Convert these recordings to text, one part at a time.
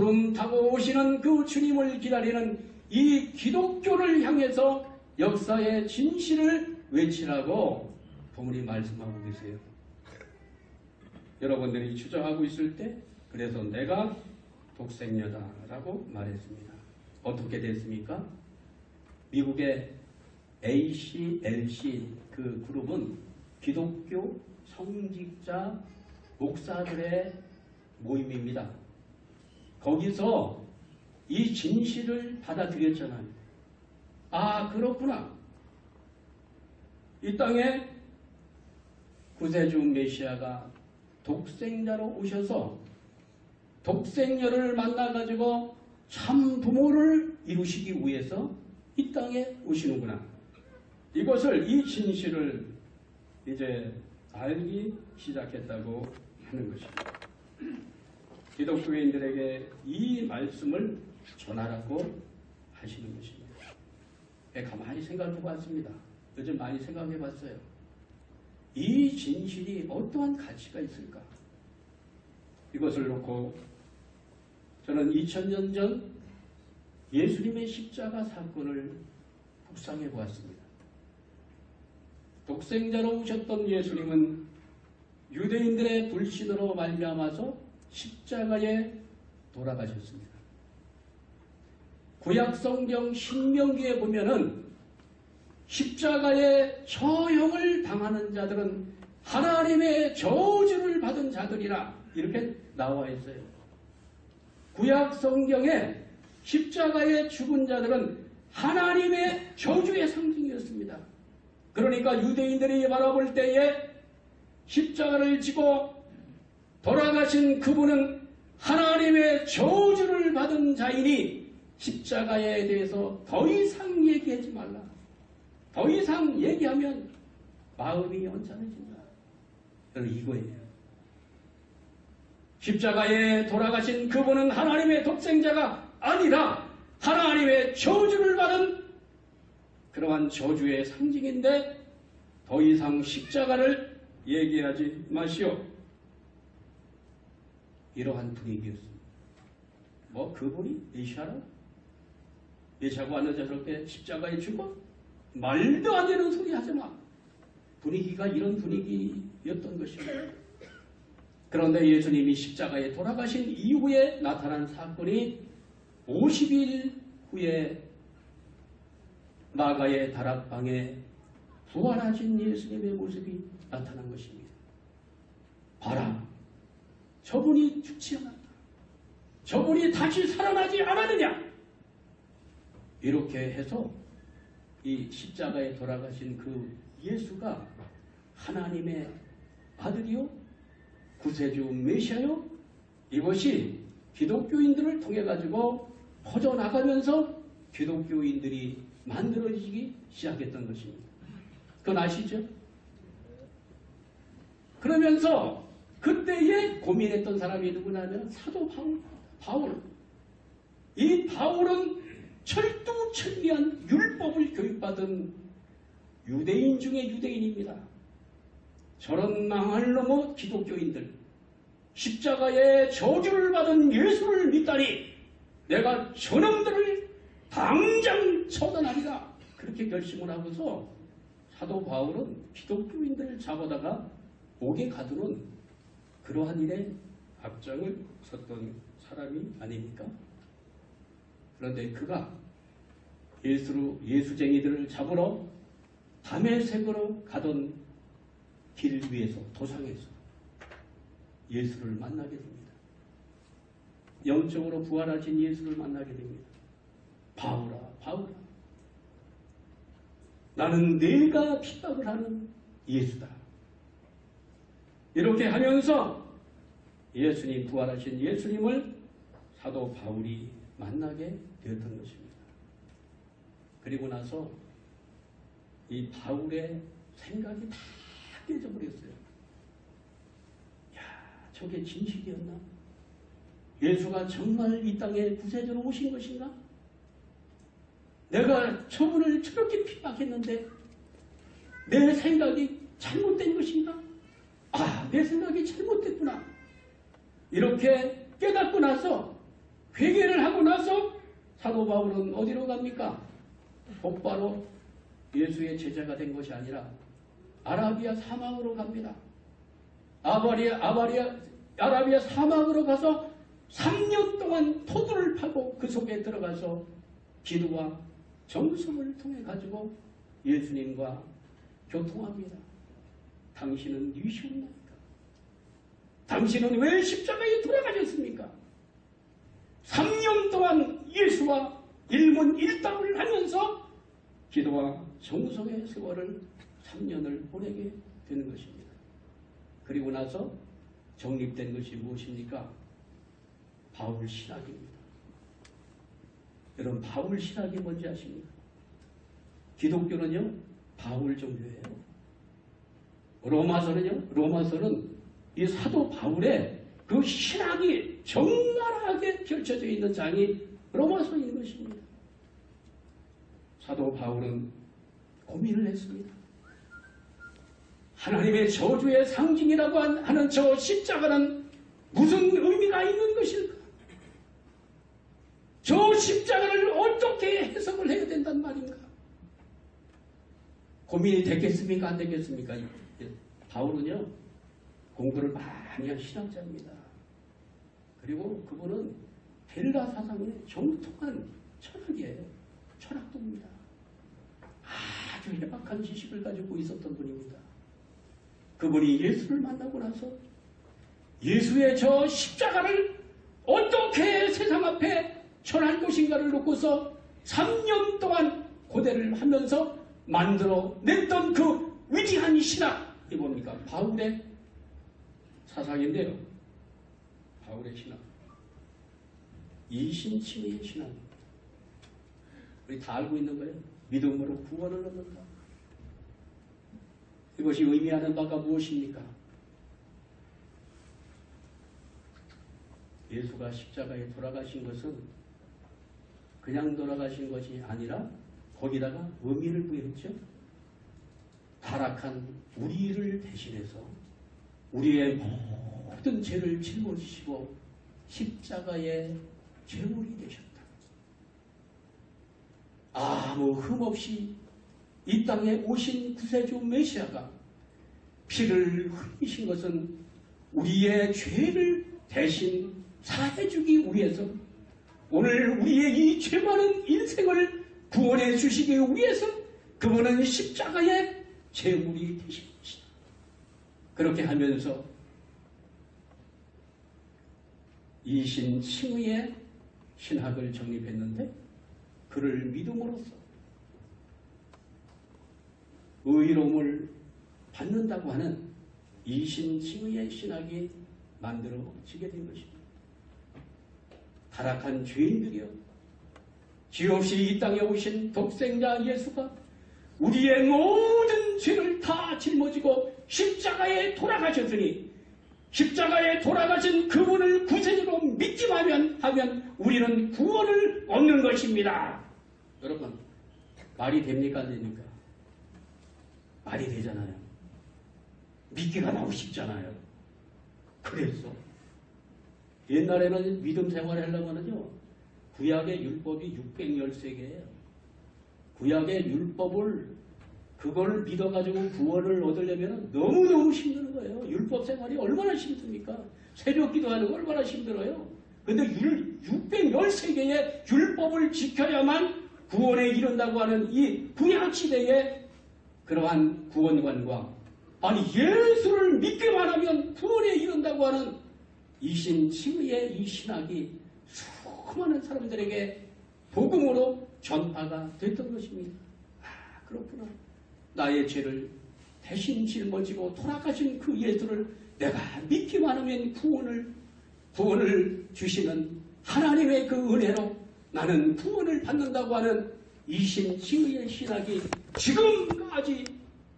구름 타고 오시는 그 주님을 기다리는 이 기독교를 향해서 역사의 진실을 외치라고 부모님 말씀하고 계세요. 여러분들이 주장하고 있을 때 그래서 내가 독생녀다라고 말했습니다. 어떻게 됐습니까? 미국의 ACLC 그 그룹은 기독교 성직자 목사들의 모임입니다. 거기서 이 진실을 받아들였잖아요. 아, 그렇구나. 이 땅에 구세주 메시아가 독생자로 오셔서 독생녀를 만나가지고 참 부모를 이루시기 위해서 이 땅에 오시는구나. 이것을, 이 진실을 이제 알기 시작했다고 하는 것입니다. 기독교인들에게 이 말씀을 전하라고 하시는 것입니다. 가만히 생각해 봤습니다. 요즘 많이 생각해 봤어요. 이 진실이 어떠한 가치가 있을까? 이것을 놓고 저는 2000년 전 예수님의 십자가 사건을 묵상해 보았습니다. 독생자로 오셨던 예수님은 유대인들의 불신으로 말미암아서 십자가에 돌아가셨습니다. 구약성경 신명기에 보면은 십자가에 처형을 당하는 자들은 하나님의 저주를 받은 자들이라 이렇게 나와 있어요. 구약성경에 십자가에 죽은 자들은 하나님의 저주의 상징이었습니다. 그러니까 유대인들이 바라볼 때에 십자가를 지고 돌아가신 그분은 하나님의 저주를 받은 자이니 십자가에 대해서 더 이상 얘기하지 말라. 더 이상 얘기하면 마음이 언짢아진다. 이거예요. 십자가에 돌아가신 그분은 하나님의 독생자가 아니라 하나님의 저주를 받은 그러한 저주의 상징인데 더 이상 십자가를 얘기하지 마시오. 이러한 분위기였습니다. 뭐 그분이 메시아라? 메시아가 왔는데 저렇게 십자가에 죽어? 말도 안 되는 소리 하지 마. 분위기가 이런 분위기였던 것입니다. 그런데 예수님이 십자가에 돌아가신 이후에 나타난 사건이 50일 후에 마가의 다락방에 부활하신 예수님의 모습이 나타난 것입니다. 봐라, 저분이 죽지 않았다. 저분이 다시 살아나지 않았느냐. 이렇게 해서 이 십자가에 돌아가신 그 예수가 하나님의 아들이요, 구세주 메시아요, 이것이 기독교인들을 통해 가지고 퍼져나가면서 기독교인들이 만들어지기 시작했던 것입니다. 그건 아시죠? 그러면서 그때에 고민했던 사람이 누구냐면 사도 바울. 이 바울은 철두철미한 율법을 교육받은 유대인 중에 유대인입니다. 저런 망할 놈의 기독교인들, 십자가에 저주를 받은 예수를 믿다니 내가 저놈들을 당장 처단하리라. 그렇게 결심을 하고서 사도 바울은 기독교인들을 잡아다가 옥에 가두는 그러한 일에 앞장을 섰던 사람이 아닙니까? 그런데 그가 예수쟁이들을 잡으러 다메섹으로 가던 길 위에서 도상에서 예수를 만나게 됩니다. 영적으로 부활하신 예수를 만나게 됩니다. 바울아, 바울아, 나는 네가 핍박을 하는 예수다. 이렇게 하면서 예수님, 부활하신 예수님을 사도 바울이 만나게 되었던 것입니다. 그리고 나서 이 바울의 생각이 다 깨져버렸어요. 야, 저게 진실이었나? 예수가 정말 이 땅에 구세주로 오신 것인가? 내가 저분을 저렇게 핍박했는데 내 생각이 잘못된 것인가? 아, 내 생각이 잘못됐구나. 이렇게 깨닫고 나서 회개를 하고 나서 사도 바울은 어디로 갑니까? 곧바로 예수의 제자가 된 것이 아니라 아라비아 사막으로 갑니다. 아라비아 사막으로 가서 3년 동안 토두를 파고 그 속에 들어가서 기도와 정성을 통해 가지고 예수님과 교통합니다. 당신은 누구시옵나이까? 당신은 왜 십자가에 돌아가셨습니까? 3년 동안 예수와 일문일답을 하면서 기도와 정성의 세월을 3년을 보내게 되는 것입니다. 그리고 나서 정립된 것이 무엇입니까? 바울 신학입니다. 여러분, 바울 신학이 뭔지 아십니까? 기독교는요, 바울 종교예요. 로마서는 이 사도 바울의 그 신학이 적나라하게 펼쳐져 있는 장이 로마서인 것입니다. 사도 바울은 고민을 했습니다. 하나님의 저주의 상징이라고 하는 저 십자가는 무슨 의미가 있는 것일까? 저 십자가를 어떻게 해석을 해야 된단 말인가? 고민이 됐겠습니까? 안 됐겠습니까? 바울은요, 공부를 많이 한 신학자입니다. 그리고 그분은 헬라 사상의 정통한 철학이에요. 철학도입니다. 아주 해박한 지식을 가지고 있었던 분입니다. 그분이 예수를 만나고 나서 예수의 저 십자가를 어떻게 세상 앞에 전할 것인가를 놓고서 3년 동안 고대를 하면서 만들어냈던 그 위대한 신학이 뭡니까? 바울의 사상인데요. 바울의 신학. 이신칭의의 신학. 우리 다 알고 있는 거예요. 믿음으로 구원을 얻는다. 이것이 의미하는 바가 무엇입니까? 예수가 십자가에 돌아가신 것은 그냥 돌아가신 것이 아니라 거기다가 의미를 부여했죠. 타락한 우리를 대신해서 우리의 모든 죄를 짊어지시고 십자가의 제물이 되셨다. 아무 흠없이 이 땅에 오신 구세주 메시아가 피를 흘리신 것은 우리의 죄를 대신 사해주기 위해서, 오늘 우리의 이 죄 많은 인생을 구원해 주시기 위해서 그분은 십자가의 제물이 되신 것이다. 그렇게 하면서 이신칭의의 신학을 정립했는데, 그를 믿음으로써 의로움을 받는다고 하는 이신칭의의 신학이 만들어지게 된 것입니다. 타락한 죄인들이여, 죄 없이 이 땅에 오신 독생자 예수가 우리의 모든 죄를 다 짊어지고 십자가에 돌아가셨으니, 십자가에 돌아가신 그분을 구세주로 믿기만 하면 우리는 구원을 얻는 것입니다. 여러분, 말이 됩니까? 안 됩니까? 말이 되잖아요. 믿기가 너무 쉽잖아요. 그래서 옛날에는 믿음 생활을 하려면요, 구약의 율법이 613개예요. 구약의 율법을 그걸 믿어가지고 구원을 얻으려면 너무너무 힘든 거예요. 율법 생활이 얼마나 힘듭니까? 새벽 기도하는 거 얼마나 힘들어요. 근데 613개의 율법을 지켜야만 구원에 이른다고 하는 이 구약시대의 그러한 구원관과, 아니 예수를 믿기만 하면 구원에 이른다고 하는 이신칭의의 이 신학이 수많은 사람들에게 복음으로 전파가 됐던 것입니다. 아, 그렇구나. 나의 죄를 대신 짊어지고 돌아가신 그 예수를 내가 믿기만 하면 구원을 주시는 하나님의 그 은혜로 나는 구원을 받는다고 하는 이신칭의의 신학이 지금까지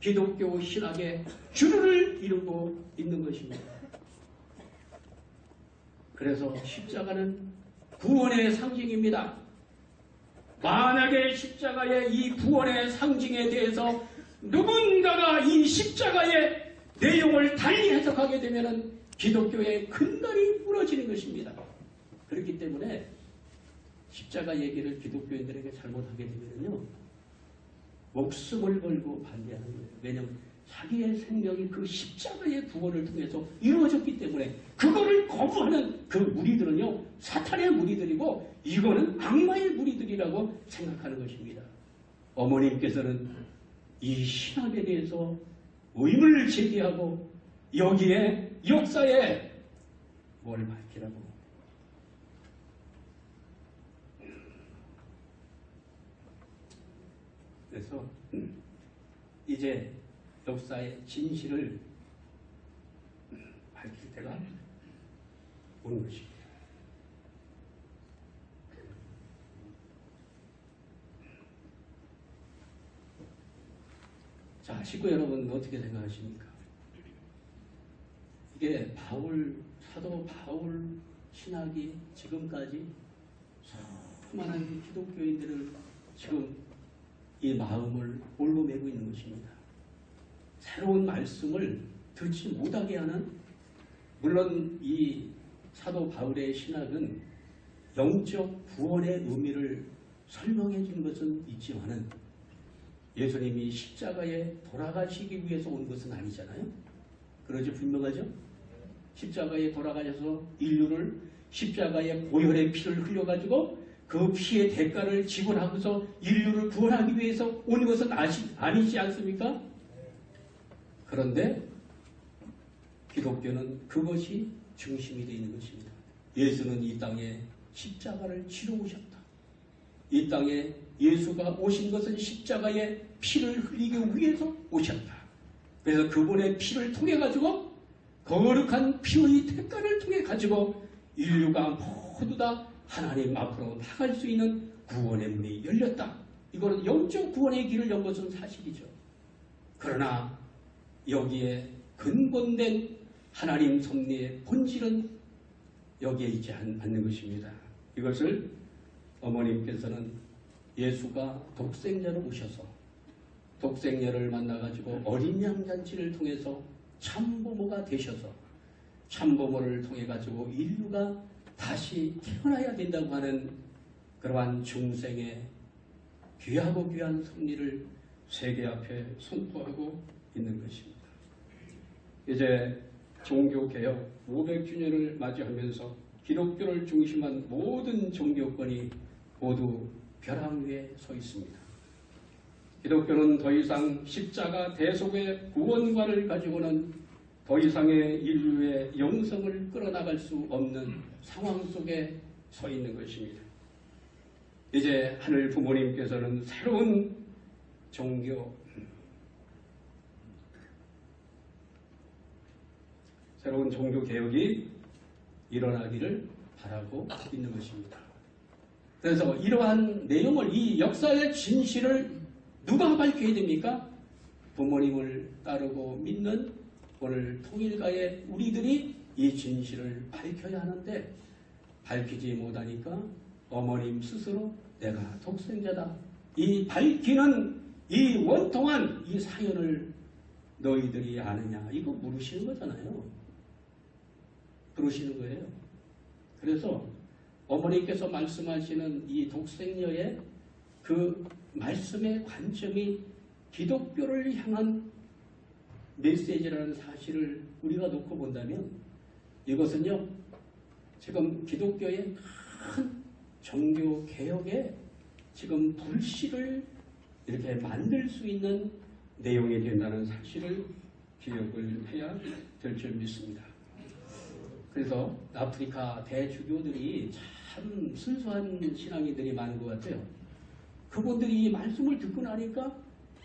기독교 신학의 주를 이루고 있는 것입니다. 그래서 십자가는 구원의 상징입니다. 만약에 십자가의 이 구원의 상징에 대해서 누군가가 이 십자가의 내용을 달리 해석하게 되면 기독교의 근간이 무너지는 것입니다. 그렇기 때문에 십자가 얘기를 기독교인들에게 잘못하게 되면요, 목숨을 걸고 반대하는 거예요. 왜냐하면 자기의 생명이 그 십자가의 구원을 통해서 이루어졌기 때문에 그거를 거부하는 그 무리들은요, 사탄의 무리들이고 이거는 악마의 무리들이라고 생각하는 것입니다. 어머님께서는 이 신학에 대해서 의문을 제기하고 여기에 역사에 뭘 밝히라고. 그래서 이제 역사의 진실을 밝힐 때가 온 것입니다. 자, 식구 여러분 어떻게 생각하십니까? 이게 사도 바울 신학이 지금까지 수많은 기독교인들을 지금 이 마음을 올로 메고 있는 것입니다. 새로운 말씀을 듣지 못하게 하는, 물론 이 사도 바울의 신학은 영적 구원의 의미를 설명해 준 것은 있지만은 예수님이 십자가에 돌아가시기 위해서 온 것은 아니잖아요. 그러죠? 분명하죠? 십자가에 돌아가셔서 인류를 십자가의 보혈의 피를 흘려가지고 그 피의 대가를 지불하고서 인류를 구원하기 위해서 온 것은 아니지 않습니까? 그런데 기독교는 그것이 중심이 되어 있는 것입니다. 예수는 이 땅에 십자가를 치러 오셨다. 이 땅에 예수가 오신 것은 십자가의 피를 흘리기 위해서 오셨다. 그래서 그분의 피를 통해 가지고 거룩한 피의 대가를 통해 가지고 인류가 모두 다 하나님 앞으로 나갈 수 있는 구원의 문이 열렸다. 이거는 영적 구원의 길을 연 것은 사실이죠. 그러나 여기에 근본된 하나님 섭리의 본질은 여기에 있지 않는 것입니다. 이것을 어머님께서는 예수가 독생자로 오셔서 독생녀를 만나가지고 어린 양 잔치를 통해서 참부모가 되셔서 참부모를 통해 가지고 인류가 다시 태어나야 된다고 하는 그러한 중생의 귀하고 귀한 섭리를 세계 앞에 선포하고 있는 것입니다. 이제 종교개혁 500주년을 맞이하면서 기독교를 중심한 모든 종교권이 모두 벼랑 위에 서 있습니다. 기독교는 더 이상 십자가 대속의 구원관을 가지고는 더 이상의 인류의 영성을 끌어나갈 수 없는 상황 속에 서 있는 것입니다. 이제 하늘 부모님께서는 새로운 종교, 새로운 종교 개혁이 일어나기를 바라고 있는 것입니다. 그래서 이러한 내용을, 이 역사의 진실을 누가 밝혀야 됩니까? 부모님을 따르고 믿는 오늘 통일가의 우리들이 이 진실을 밝혀야 하는데 밝히지 못하니까 어머님 스스로 내가 독생자다, 이 밝히는 이 원통한 이 사연을 너희들이 아느냐, 이거 물으시는 거잖아요. 그러시는 거예요. 그래서 어머니께서 말씀하시는 이 독생녀의 그 말씀의 관점이 기독교를 향한 메시지라는 사실을 우리가 놓고 본다면 이것은요, 지금 기독교의 큰 종교 개혁에 지금 불씨를 이렇게 만들 수 있는 내용이 된다는 사실을 기억을 해야 될 줄 믿습니다. 그래서 아프리카 대주교들이 참 순수한 신앙인들이 많은 것 같아요. 그분들이 이 말씀을 듣고 나니까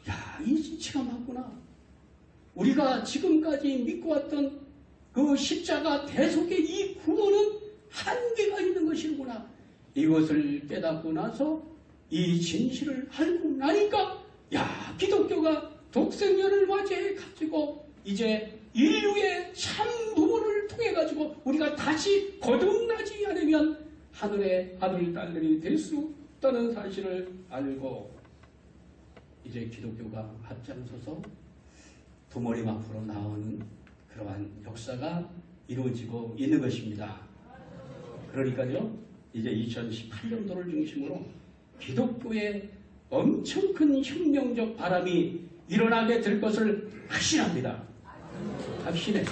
야, 이 지치가 맞구나. 우리가 지금까지 믿고 왔던 그 십자가 대속의 이 구원은 한계가 있는 것이구나. 이것을 깨닫고 나서 이 진실을 알고 나니까 야, 기독교가 독생녀를 맞이해 가지고 이제 인류의 참 부모를 통해 가지고 우리가 다시 거듭나지 않으면 하늘의 아들 딸들이 될 수 없다는 사실을 알고 이제 기독교가 앞장서서 부모님 앞으로 나오는 그러한 역사가 이루어지고 있는 것입니다. 그러니까요, 이제 2018년도를 중심으로 기독교에 엄청 큰 혁명적 바람이 일어나게 될 것을 확신합니다. 확신해.